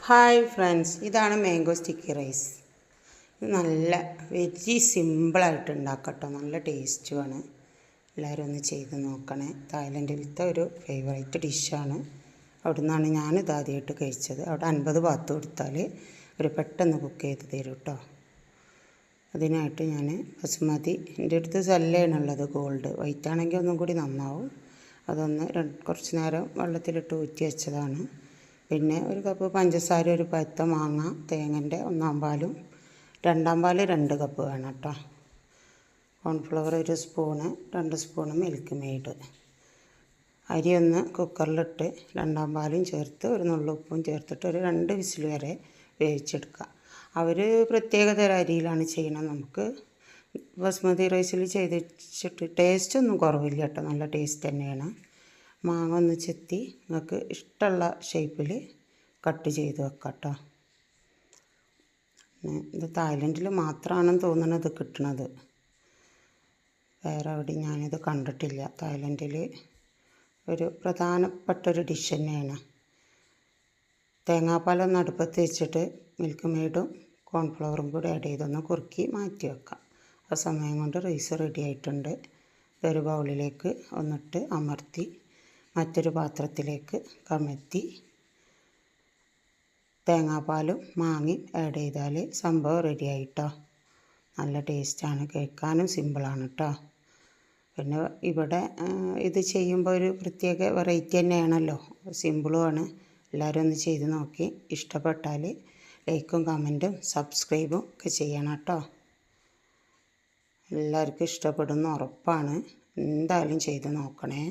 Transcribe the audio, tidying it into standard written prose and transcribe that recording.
Hi friends, ഇതാണ് mango sticky rice. ഇത് നല്ല വെരി സിമ്പിളായിട്ട് ഉണ്ടാക്കട്ടോ, നല്ല ടേസ്റ്റുമാണ്. എല്ലാവരും ഒന്ന് ചെയ്ത് നോക്കണേ. തായ്ലൻഡിലത്തെ ഒരു ഫേവറേറ്റ് ഡിഷാണ്. അവിടെ നിന്നാണ് ഞാനിത് ആദ്യമായിട്ട് കഴിച്ചത്. അവിടെ 50 ബാത്ത് കൊടുത്താൽ ഒരു പെട്ടെന്ന് കുക്ക് ചെയ്ത് തരും കേട്ടോ. അതിനായിട്ട് ഞാൻ ബസുമതി, എൻ്റെ അടുത്ത് സെല്ലയാണുള്ളത്, ഗോൾഡ്. വൈറ്റ് ആണെങ്കിൽ ഒന്നും കൂടി നന്നാവും. അതൊന്ന് കുറച്ച് നേരം വെള്ളത്തിലിട്ട് ഊറ്റി വെച്ചതാണ്. പിന്നെ ഒരു കപ്പ് പഞ്ചസാര, ഒരു പഴുത്ത മാങ്ങ, തേങ്ങൻ്റെ 1/4 പാലും 2/2 പാൽ 2 കപ്പ് വേണം കേട്ടോ. Cornflour 1 spoon, 2 spoon milk made. അരി ഒന്ന് കുക്കറിലിട്ട് 2/2 പാലും ചേർത്ത് ഒരു നുള്ളുപ്പും ചേർത്തിട്ട് ഒരു 2 വിസിൽ വരെ വേവിച്ചെടുക്കുക. അവർ പ്രത്യേക തരം അരിയിലാണ് ചെയ്യണത്. നമുക്ക് ബസ്മതി റൈസിൽ ചെയ്തിട്ട് ടേസ്റ്റൊന്നും കുറവില്ല കേട്ടോ, നല്ല ടേസ്റ്റ് തന്നെയാണ്. മാങ്ങ ഒന്ന് ചെത്തി നിങ്ങൾക്ക് ഇഷ്ടമുള്ള ഷേപ്പിൽ കട്ട് ചെയ്ത് വെക്കാം കേട്ടോ. ഇത് തായ്ലൻഡിൽ മാത്രമാണെന്ന് തോന്നുന്നത് കിട്ടണത്, വേറെ എവിടെയും ഞാനിത് കണ്ടിട്ടില്ല. തായ്ലൻഡിൽ ഒരു പ്രധാനപ്പെട്ടൊരു ഡിഷ് തന്നെയാണ്. തേങ്ങാപ്പാലൊന്ന് അടുപ്പത്ത് വെച്ചിട്ട് മിൽക്ക് മെയ്ഡും കോൺഫ്ലവറും കൂടി ആഡ് ചെയ്തൊന്ന് കുറുക്കി മാറ്റി വെക്കാം. ആ സമയം കൊണ്ട് റൈസ് റെഡി ആയിട്ടുണ്ട്. ഇതൊരു ബൗളിലേക്ക് ഒന്നിട്ട് അമർത്തി മറ്റൊരു പാത്രത്തിലേക്ക് കമഴ്ത്തി തേങ്ങാപ്പാലും മാങ്ങയും ആഡ് ചെയ്താൽ സംഭവം റെഡി ആയിട്ടോ. നല്ല ടേസ്റ്റാണ്, കഴിക്കാനും സിമ്പിളാണ് കേട്ടോ. പിന്നെ ഇവിടെ ഇത് ചെയ്യുമ്പോൾ ഒരു പ്രത്യേക വെറൈറ്റി തന്നെയാണല്ലോ, സിമ്പിളുമാണ്. എല്ലാവരും ഒന്ന് ചെയ്ത് നോക്കി ഇഷ്ടപ്പെട്ടാൽ ലൈക്കും കമൻറ്റും സബ്സ്ക്രൈബും ഒക്കെ ചെയ്യണം കേട്ടോ. എല്ലാവർക്കും ഇഷ്ടപ്പെടുന്ന ഉറപ്പാണ്. എന്തായാലും ചെയ്ത് നോക്കണേ.